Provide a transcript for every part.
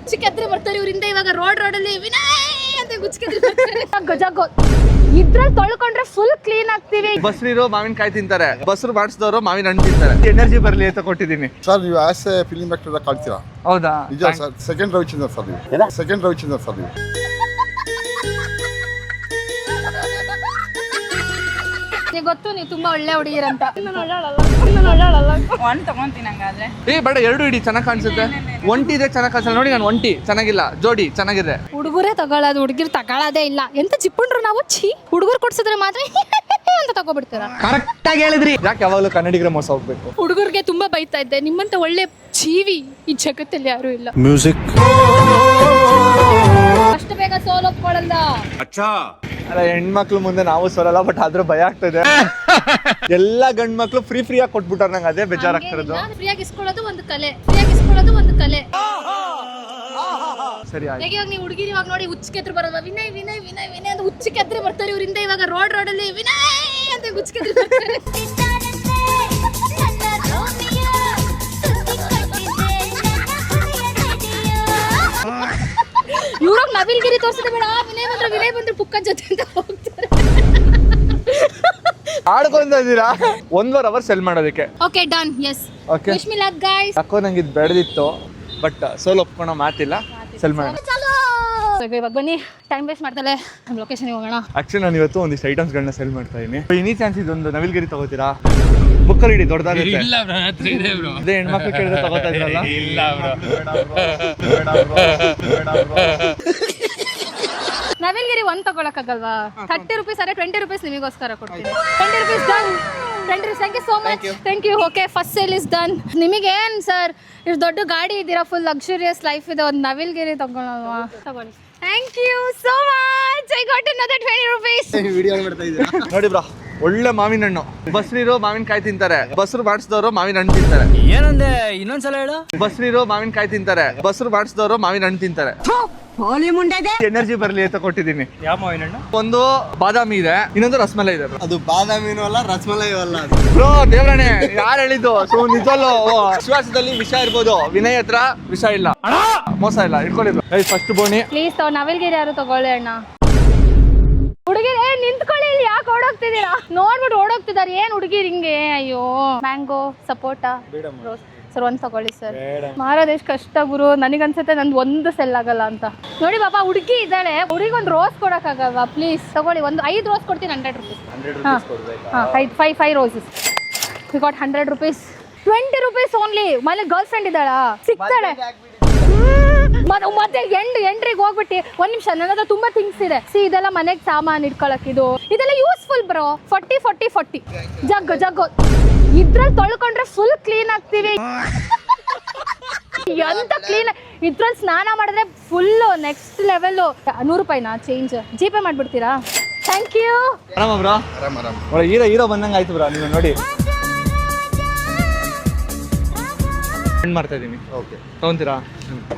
ಗುಚ್ಚಿಕೆದ್ರೆ ಬರ್ತಾರೆ ಇವರಿಂದ. ಇವಾಗ ರೋಡಲ್ಲಿ ವಿನಯ್ ಅಂತ ಗುಚ್ಚಿಕೆದ್ರೆ ಜಗ್ಗೋ ಇದ್ರಲ್ಲಿ ತೊಳ್ಕೊಂಡ್ರೆ ಫುಲ್ ಕ್ಲೀನ್ ಆಗ್ತೀವಿ. ಬಸ್ರಿರೋ ಮಾವಿನಕಾಯಿ ತಿಂತಾರೆ, ಬಸ್ರು ಮಾಡಿಸಿದವರು ಮಾವಿನ ಹಣ್ಣು ತಿಂತಾರೆ. ಎನರ್ಜಿ ಬರಲಿ ಅಂತ ಕೊಟ್ಟಿದ್ದೀನಿ ಸರ್. ನೀವು ಆಸ್ ಎ ಫಿಲ್ಮ್ ಆಕ್ಟರ್ ಕಾಣ್ತೀರಾ? ಹೌದಾ? ನಿಜ ಸರ್. ಸೆಕೆಂಡ್ ರವಿಚಂದ್ರ ಸರ್ ನೀವು. ಸೆಕೆಂಡ್ ರವಿಚಂದ್ರ ಸರ್ ನೀವು. ಗೊತ್ತು ನೀವು ತುಂಬಾ ಒಳ್ಳೆ ಹುಡುಗಿರಂತ. ಒಂದ್ ತಗೊಂತೀನಿ ಹಂಗಾದ್ರೆ. ಬೇಡ, ಎರಡು ಇಡಿ ಚೆನ್ನಾಗಿ ಕಾಣಿಸುತ್ತೆ. ಒಂಟಿ ಇದೆ ಚೆನ್ನಾಗಿ ಕಾಣಿಸಲ್ಲ ನೋಡಿ. ನಾನು ಒಂಟಿ ಚೆನ್ನಾಗಿಲ್ಲ, ಜೋಡಿ ಚೆನ್ನಾಗಿದೆ. ಹುಡುಗರೇ ತಗೊಳ್ಳೋದು, ಹುಡುಗಿರು ತಗೊಳ್ಳೋದೇ ಇಲ್ಲ. ಎಂತ ಚಿಪ್ಪುಂಡ್ರು ನಾವು. ಹುಡುಗರು ಕೊಡ್ಸಿದ್ರೆ ಮಾತ್ರ ಅಂತ ತಗೋಬಿಡ್ತೀರ. ಕರೆಕ್ಟ್ ಆಗಿ ಹೇಳಿದ್ರಿ. ಯಾಕೆ ಯಾವಾಗಲೂ ಕನ್ನಡಿಗರ ಮೋಸ ಹೋಗ್ಬೇಕು? ಹುಡುಗರಿಗೆ ತುಂಬಾ ಬೈತಾ ಇದ್ದೆ. ನಿಮ್ಮಂತ ಒಳ್ಳೆ ಜೀವಿ ಈ ಜಗತ್ತಲ್ಲಿ ಯಾರು ಇಲ್ಲ. ಮ್ಯೂಸಿಕ್ ಅಷ್ಟು ಬೇಗ ಸೋಲ್ ಒಪ್ಕೊಳ್ಳಲ್ಲ. ಅಲ್ಲ, ಹೆಣ್ಮಕ್ಳು ಮುಂದೆ ನಾವು ಸೋಲಲ್ಲ, ಬಟ್ ಆದ್ರೂ ಭಯ ಆಗ್ತದೆ. ಎಲ್ಲಾ ಗಂಡ್ ಮಕ್ಳು ಫ್ರೀಯಾಗಿ ಕೊಟ್ಬಿಟ್ಟಾರ. ನಂಗೆ ಅದೇ ಬೇಜಾರಾಗ್ತಿರೋದು. ಫ್ರೀಯಾಗಿ ಇಸ್ಕೊಳ್ಳೋದು ಒಂದು ಕಲೆ, ಫ್ರೀಯಾಗಿ ಇಸ್ಕೊಳ್ಳೋದು ಒಂದು ಕಲೆ. ಸರಿ ಆಯ್ತು. ಇವಾಗ ನೀವು ಹುಡುಗಿರಿ ಇವಾಗ ನೋಡಿ ಹುಚ್ಚಿಕೆದ್ರು ಬರೋದು. ವಿನಯ್ ವಿನಯ್ ವಿನಯ್ ವಿನಯ್ ಅಂತ ಹುಚ್ಚಿಕೆದ್ರೆ ಬರ್ತಾರೆ ಇವರಿಂದ. ಇವಾಗ ರೋಡಲ್ಲಿ ವಿನಯ್ ಅಂತ ಗುಚ್ಚಿಕೆದ್ರೆ ಬರ್ತಾರೆ. ಇವ್ರಾಗ ನವಿಲ್ಗಿರಿ ತೋರಿಸಿದ ಬೇಡ. ವಿನಯ್ ಬಂದ್ರೆ ಪುಕ್ಕ ಜೊತೆ ಅಂತ ಹೋಗ್ತಾರೆ. ಆಡ್ಕೊಂಡಿದ್ದೀರಾ 1 ಅವರ್ ಸೆಲ್ ಮಾಡೋದಕ್ಕೆ. Okay done. Yes. Okay. Wish me luck guys. ಯಾಕೋ ನಂಗೆ ಇದು ಬೆಳೆದಿತ್ತು, ಬಟ್ ಸೋಲ್ ಒಪ್ಕೊಳೋ ಮಾತಿಲ್ಲ. ಸೆಲ್ ಮಾಡೋಣ. ಇವಾಗ ಬನ್ನಿ, ಟೈಮ್ ವೇಸ್ಟ್ ಮಾಡ್ತಲೆ ನಮ್ಮ ಲೊಕೇಶನ್ ಹೋಗೋಣ. ಆಕ್ಚುಲಿ ನಾನು ಇವತ್ತು ಒಂದಿಷ್ಟು ಐಟಮ್ಸ್ಗಳನ್ನ ಸೆಲ್ ಮಾಡ್ತಾ ಇದೀನಿ. ಎನಿ ಚಾನ್ಸ್ ಇದೊಂದು ನವಿಲ್ಗಿರಿ ತಗೋತೀರಾ? ಬುಕ್ಕಲ್ಲಿ ಇಡಿ, ದೊಡ್ಡದಾಗುತ್ತೆ. ಅದೇ ಹೆಣ್ಮಕ್ಳು ಕೇಳಿದ್ರೆ ತಗೋತಾ ಇದ್ರಲ್ಲ. ನವಿಲ್ಗಿರಿ ಒಂದ್ ತಗೊಳಕ್ಕಾಗಲ್ವಾ? 30 rupees ಅರೆ 20 rupees ನಿಮಗೋಸ್ಕರ ಕೊಡ್ತೀನಿ. 20 rupees done. 20 rupees. Thank you so much. Thank you. Okay, first sale is done. ನಿಮಗೇನ್ ಸರ್ ಇಷ್ಟು ದೊಡ್ಡ ಗಾಡಿ ಇದ್ದೀರಾ, ಫುಲ್ ಲಕ್ಸುರಿಯಸ್ ಲೈಫ್ ಇದೆ, ಒಂದು ನವಿಲ್ಗಿರಿ ತಗೊಳ್ಳೋಣ. ತಗೊಳ್ಳಿ. Thank you so much. I got another 20 rupees. Video ಮಾಡ್ತಾ ಇದ್ದೀರಾ ನೋಡಿ ಬ್ರಾ, ಒಳ್ಳೆ ಮಾವಿನ ಹಣ್ಣು. ಬಸ್ರಿರೋ ಮಾವಿನಕಾಯಿ ತಿಂತಾರೆ, ಬಸ್ರು ಮಾಡಿಸಿದವರು ಮಾವಿನ ಹಣ್ಣು ತಿಂತಾರೆ. ಏನಂದೆ? ಇನ್ನೊಂದ್ಸಲ ಹೇಳು. ಬಸ್ರಿರೋ ಮಾವಿನಕಾಯಿ ತಿಂತಾರೆ, ಬಸ್ರು ಮಾಡಿಸಿದವರು ಮಾವಿನ ಹಣ್ಣು ತಿಂತಾರೆ. ಎನರ್ಜಿ ಬರಲಿ ಅಂತ ಕೊಟ್ಟಿದ್ದೀನಿ. ಯಾವ ಮಾವಿನ ಹಣ್ಣು? ಒಂದು ಬಾದಾಮಿ ಇದೆ, ಇನ್ನೊಂದು ರಸಮಲೈ ಇದೆ. ಅದು ಬಾದಾಮಿನೂ ಅಲ್ಲ, ರಸಮಲೈ ಅಲ್ಲ. ಬ್ರೋ ದೇವ್ರಣೆ, ಯಾರು ಹೇಳಿದ್ದು? ನಿಜವಲ್ಲೂ ವಿಶ್ವಾಸದಲ್ಲಿ ವಿಷ ಇರ್ಬೋದು, ವಿನಯ್ ಹತ್ರ ವಿಷ ಇಲ್ಲ, ಮೋಸ ಇಲ್ಲ. ಇಟ್ಕೊಳ್ಳಿ ಫಸ್ಟ್ ಬೋಣಿ ಪ್ಲೀಸ್. ನವಿಲ್ಗಿರಿ ಯಾರು ತಗೊಳ್ಳಿ ಅಣ್ಣ. ಹುಡುಗಿರೇ ನಿಂತ್ಕೊಳ್ಳಿ, ಇಲ್ಲಿ ಯಾಕೆ ಓಡೋಗ್ತಿದ್ದೀರಾ? ನೋಡ್ಬಿಟ್ಟು ಓಡೋಗ್ತಿದಾರೆ. ಏನ್ ಹುಡುಗಿರ್ ಹಿಂಗೆ? ಅಯ್ಯೋ. Mango, sapota, rose. ಸರ್ ಒಂದ್ ತಗೊಳ್ಳಿ ಸರ್. ಮಾರೋದು ಎಷ್ಟು ಕಷ್ಟ ಗುರು. ನನಗನ್ಸುತ್ತೆ ನಂದು ಒಂದು ಸೆಲ್ ಆಗಲ್ಲ ಅಂತ. ನೋಡಿ ಪಾಪ, ಹುಡುಗಿ ಇದ್ದಾಳೆ, ಹುಡುಗಿ ಒಂದು ರೋಸ್ ಕೊಡಕ್ಕಾಗಲ್ವಾ? ಪ್ಲೀಸ್ ತಗೊಳ್ಳಿ. ಒಂದು 5 ರೋಸ್ ಕೊಡ್ತೀನಿ. 100 rupees. 5 roses. We got 100 rupees. 20 rupees only. ಮನೆ ಗರ್ಲ್ ಫ್ರೆಂಡ್ ಇದ್ದಾಳಾ? ಸಿಗ್ತಾಳೆ. ಮತ್ತೆ ಎಂಟ್ರಿಗೆ ಹೋಗ್ಬಿಟ್ಟು 1 ನಿಮಿಷ, ನನ್ನ ಹತ್ರ ತುಂಬಾ ಥಿಂಗ್ಸ್ ಇದೆ. ಇದೆಲ್ಲ ಮನೆಗೆ ಸಾಮಾನು ಇಟ್ಕೊಳಕ್. ಇದೆಲ್ಲ ಯೂಸ್ಫುಲ್ ಬ್ರೋ. 40 ಜಗ್ಗು ಇದ್ರಲ್ಲಿ ತೊಳ್ಕೊಂಡ್ರೆ ಫುಲ್ ಕ್ಲೀನ್ ಆಗ್ತೀವಿ. ಎಂತ ಕ್ಲೀನ್. ಇದ್ರಲ್ಲಿ ಸ್ನಾನ ಮಾಡಿದ್ರೆ ಫುಲ್ ನೆಕ್ಸ್ಟ್ ಲೆವೆಲ್. 100 ರೂಪಾಯಿನಾ ಚೇಂಜ್? ಜಿಪೇ ಮಾಡ್ಬಿಡ್ತೀರಾ? Thank you. ಆರಾಮ ಬ್ರಾ? ಹೀರೋ ಬಂದಂಗೆ ಆಯ್ತು ಬ್ರಾ. ನೀವು ನೋಡಿ ಏನ್ ಮಾಡ್ತಾ ಇದೀನಿ. ಓಕೆ, ತಗೊಂತೀರಾ?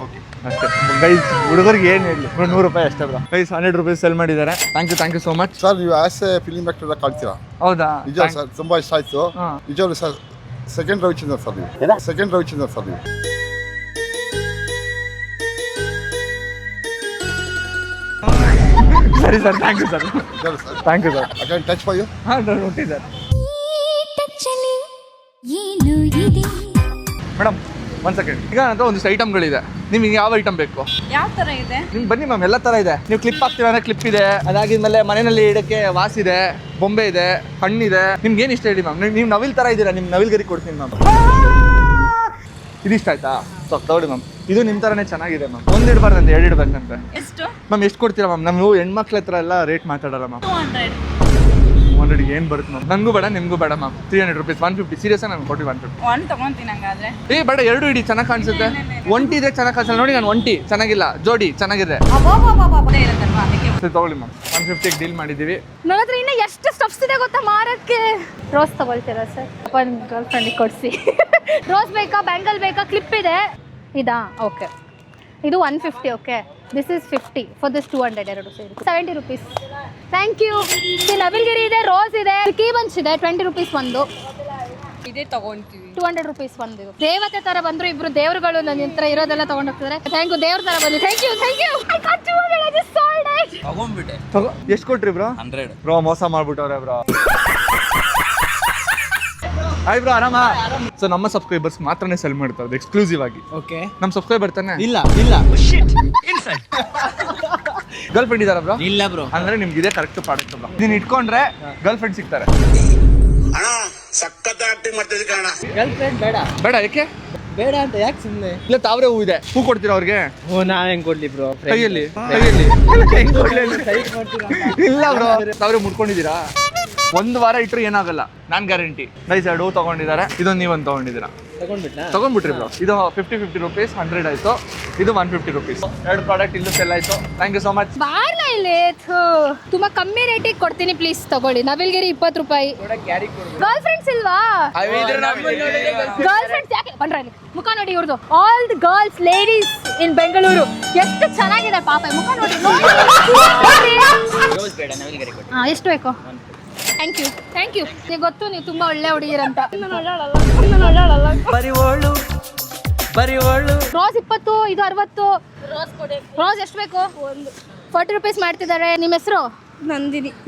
ಓಕೆ, ಅಷ್ಟೇ ಗೈಸ್. ಹುಡುಗರಿಗೆ ಏನು ಹೇಳಿ, 100 ರೂಪಾಯಿ ಅಷ್ಟೇ ಬ್ರಾ. ಗೈಸ್ 100 rupees ಸೆಲ್ ಮಾಡಿದ್ದಾರೆ. Thank you so much. Sir. ನೀವು ಆಸ್ ಎ ಫಿಲ್ಮ್ ಆಕ್ಟರ್ ಕಾಣ್ತೀರಾ? ಹೌದಾ? ನಿಜ ಸರ್. ತುಂಬಾ ಇಷ್ಟ ಆಯ್ತು. ನಿಜವೂ ಸರ್. ಸೆಕೆಂಡ್ ರವಿಚಂದ್ರ ಸರ್ ನೀವು. ಸೆಕೆಂಡ್ ರವಿಚಂದ್ರ ಸರ್ ನೀವು. ಸರಿ sir, thank you sir. Thank you sir. I can touch for you. ನೋಡಿ ಸರ್. ಮೇಡಮ್ ಒಂದ್ ಸೆಕೆಂಡ್. ಈಗ ನನ್ನ ಹತ್ರ ಒಂದಿಷ್ಟು ಐಟಮ್ಗಳಿದೆ. ನಿಮ್ಗೆ ಯಾವ ಐಟಮ್ ಬೇಕು? ಯಾವ ತರ ಇದೆ? ನಿಮ್ಗೆ ಬನ್ನಿ ಮ್ಯಾಮ್, ಎಲ್ಲ ತರ ಇದೆ. ನೀವು ಕ್ಲಿಪ್ ಹಾಕ್ತೀರಾ ಅಂದ್ರೆ ಕ್ಲಿಪ್ ಇದೆ. ಅದಾಗಿದ್ಮೇಲೆ ಮನೆಯಲ್ಲಿ ಇಡಕ್ಕೆ ವಾಸ್ ಇದೆ, ಬೊಂಬೆ ಇದೆ, ಹಣ್ಣಿದೆ. ನಿಮ್ಗೆ ಏನು ಇಷ್ಟ ಹೇಳಿ ಮ್ಯಾಮ್. ನೀವು ನವಿಲ್ ತರ ಇದ್ದೀರಾ, ನಿಮ್ ನವಿಲ್ಗರಿ ಕೊಡ್ತೀನಿ ಮ್ಯಾಮ್. ಇದಿಷ್ಟ ಆಯ್ತಾ? ತಗೊಳ್ಳಿ ಮ್ಯಾಮ್. ಇದು ನಿಮ್ ತರನೇ ಚೆನ್ನಾಗಿದೆ ಮ್ಯಾಮ್. 1 ಇಡಬಾರ್ದಂತೆ, 2 ಇಡಬೇಕಂತೆ. ಎಷ್ಟು ಮ್ಯಾಮ್? ಎಷ್ಟು ಕೊಡ್ತೀರಾ ಮ್ಯಾಮ್? ನಾವು ಹೆಣ್ಮಕ್ಳ ಹತ್ರ ಎಲ್ಲ ರೇಟ್ ಮಾತಾಡಲ್ಲ ಮ್ಯಾಮ್. 200 ಏನು ಬರುತ್ತೆ ಮ್ಯಾಮ್? ನಂಗೂ ಬೇಡ, ನಿಮ್ಗೂ ಬೇಡ ಮ್ಯಾಮ್. 300 rupees. 150 ಸೀರಿಯಸ್ ನಾನು ಕೊಟ್ಟು 150. ಒಂದ್ ತಗೊಂತೀನಿ ಹಂಗಾದ್ರೆ. ಬೇಡ, 2 ಇಡಿ, ಚೆನ್ನಾಗಿ ಕಾಣಿಸುತ್ತೆ. ಒಂಟಿ ಇದೆ ಚೆನ್ನಾಗಿ ಕಾಣಿಸಲ್ಲ ನೋಡಿ. ನಾನು ಒಂಟಿ ಚೆನ್ನಾಗಿಲ್ಲ, ಜೋಡಿ ಚೆನ್ನಾಗಿದೆ. ತಗೊಳ್ಳಿ ಮ್ಯಾಮ್. 150 ಡೀಲ್ ಮಾಡಿದ್ದೀವಿ. ನನ್ನ ಹತ್ರ ಇನ್ನ ಎಷ್ಟು ಸ್ಟಫ್ಸ್ ಇದೆ ಗೊತ್ತಾ ಮಾರಕ್ಕೆ. ರೋಸ್ ತಗೊಳ್ತೀರಾ ಸರ್? ಗರ್ಲ್ ಫ್ರೆಂಡಿಗೆ ಕೊಡಿಸಿ. ರೋಸ್ ಬೇಕಾ, ಬ್ಯಾಂಗಲ್ ಬೇಕಾ, ಕ್ಲಿಪ್ ಇದೆ. ಇದಾ? ಓಕೆ. ಇದು 150. Okay, this is 50 for this 200. 2 ಸೇರಿ 70 rupees. Thank you. ನವಿಲ್ಗಿರಿ ಇದೆ, ರೋಸ್ ಇದೆ, ಕೀ ಬಂಚ್ ಇದೆ, 20 rupees ಒಂದು. ಇದೇ ತಗೊಂತೀವಿ. 200 ರುಪೀಸ್ ಒಂದು. ದೇವತೆ ತರ ಬಂದ್ರು ಇಬ್ರು ದೇವರುಗಳು ನನ್ನ ಹತ್ರ ಇರೋದೆಲ್ಲ ತಗೊಂಡ್ ಹೋಗ್ತಾರೆ. ಥ್ಯಾಂಕ್ ಯು, ದೇವ್ರ ತರ ಬಂದು ಥ್ಯಾಂಕ್ ಯು. ತಗೊಂಡ್ಬಿಟ್ಟೆ. ಎಷ್ಟು ಕೊಟ್ರಿ ಬ್ರೋ? 100. ಬ್ರೋ ಮೋಸ ಮಾಡ್ಬಿಟ್ಟವ್ರೆ ಬ್ರೋ. ಹಾಯ್ ಬ್ರೋ, ಆರಾಮ? ಸೊ ನಮ್ಮ ಸಬ್ಸ್ಕ್ರೈಬರ್ಸ್ ಮಾತ್ರನೇ ಸೆಲ್ ಮಾಡ್ತಾರೆ ಎಕ್ಸ್ಕ್ಲೂಸಿವ್ ಆಗಿ. ಓಕೆ. ನಮ್ಮ ಸಬ್ಸ್ಕ್ರೈಬರ್ ತಾನೆ? ಇಲ್ಲ. ಗರ್ಲ್ ಫ್ರೆಂಡ್ ಇದಾರ ಬ್ರೋ? ಇಲ್ಲ ಬ್ರೋ. ಅಂದ್ರೆ ನಿಮ್ಗೆ ಇದೇ ಕರೆಕ್ಟ್ ಪ್ರಾಡಕ್ಟ್ ಬ್ರೋ. ಇದನ್ನ ಇಟ್ಕೊಂಡ್ರೆ ಗರ್ಲ್ ಫ್ರೆಂಡ್ ಸಿಗ್ತಾರೆ. ಗರ್ಲ್ ಫ್ರೆಂಡ್ ಬೇಡ. ಬೇಡ, ಯಾಕೆ ಬೇಡ ಅಂತ ಯಾಕೆ ಸುಮ್ಮನೆ? ಇಲ್ಲ, ತಾವ್ರೆ ಹೂ ಇದೆ. ಹೂ ಕೊಡ್ತೀರಾ ಅವ್ರಿಗೆ? ನಾವ್ ಹೆಂಗ್ ಕೊಡ್ಲಿ ಬ್ರೋ? ಕೈಯಲ್ಲಿ ಇಲ್ಲ ಬ್ರೋ, ತಾವ್ರೆ ಮುಡ್ಕೊಂಡಿದ್ದೀರಾ? ಒಂದು ವಾರ ಇಟ್ಟರು ಏನಾಗಲ್ಲ, ನಾನ್ ಗ್ಯಾರಂಟಿ. ಗೈಸ್ 2 ಹೂ ತಗೊಂಡಿದ್ದಾರೆ, ಇದೊಂದು ನೀವೊಂದು ತಗೊಂಡಿದ್ದೀರಾ. ತಗೊಂಡ್ಬಿಟ್ರಿ ಬ್ರೋ. ಇದು 50 ರೂಪೀಸ್, 100 ಆಯ್ತು. ಇದು 150 ರೂಪೀಸ್. 2 ಪ್ರಾಡಕ್ಟ್ ಇಲ್ಲೂ ಸೆಲ್ ಆಯ್ತು. Thank you so much. ಬಾರ್ಲ ಇಲ್ಲಿ ತುಂಬಾ ಕಮ್ಮಿ ರೇಟಿಗೆ ಕೊಡ್ತೀನಿ, ಪ್ಲೀಸ್ ತಗೊಳ್ಳಿ. ನವಿಲ್ಗಿರಿ 20 ರೂಪಾಯಿ. ಗರ್ಲ್ ಫ್ರೆಂಡ್ಸ್ ಇಲ್ವಾ? ಗರ್ಲ್ ಫ್ರೆಂಡ್ಸ್ ಯಾಕೆ ಬಂದ್ರ ಇಲ್ಲಿ? ಮುಖ ನೋಡಿ ಇವ್ರದ್ದು. All the girls ladies in Bengaluru ಎಷ್ಟು ಚೆನ್ನಾಗಿದೆ ಪಾಪ. ಮುಖ ನೋಡಿ. ಎಷ್ಟು ಬೇಕು? Thank you. ನೀವು ಗೊತ್ತು, ನೀವು ತುಂಬಾ ಒಳ್ಳೆ ಹುಡುಗಿರಂತ. ರೋಸ್ 20, ಇದು 60. ರೋಸ್ ಎಷ್ಟು ಬೇಕು? 40 ರೂಪೀಸ್ ಮಾಡ್ತಿದ್ದಾರೆ. ನಿಮ್ಮ ಹೆಸರು?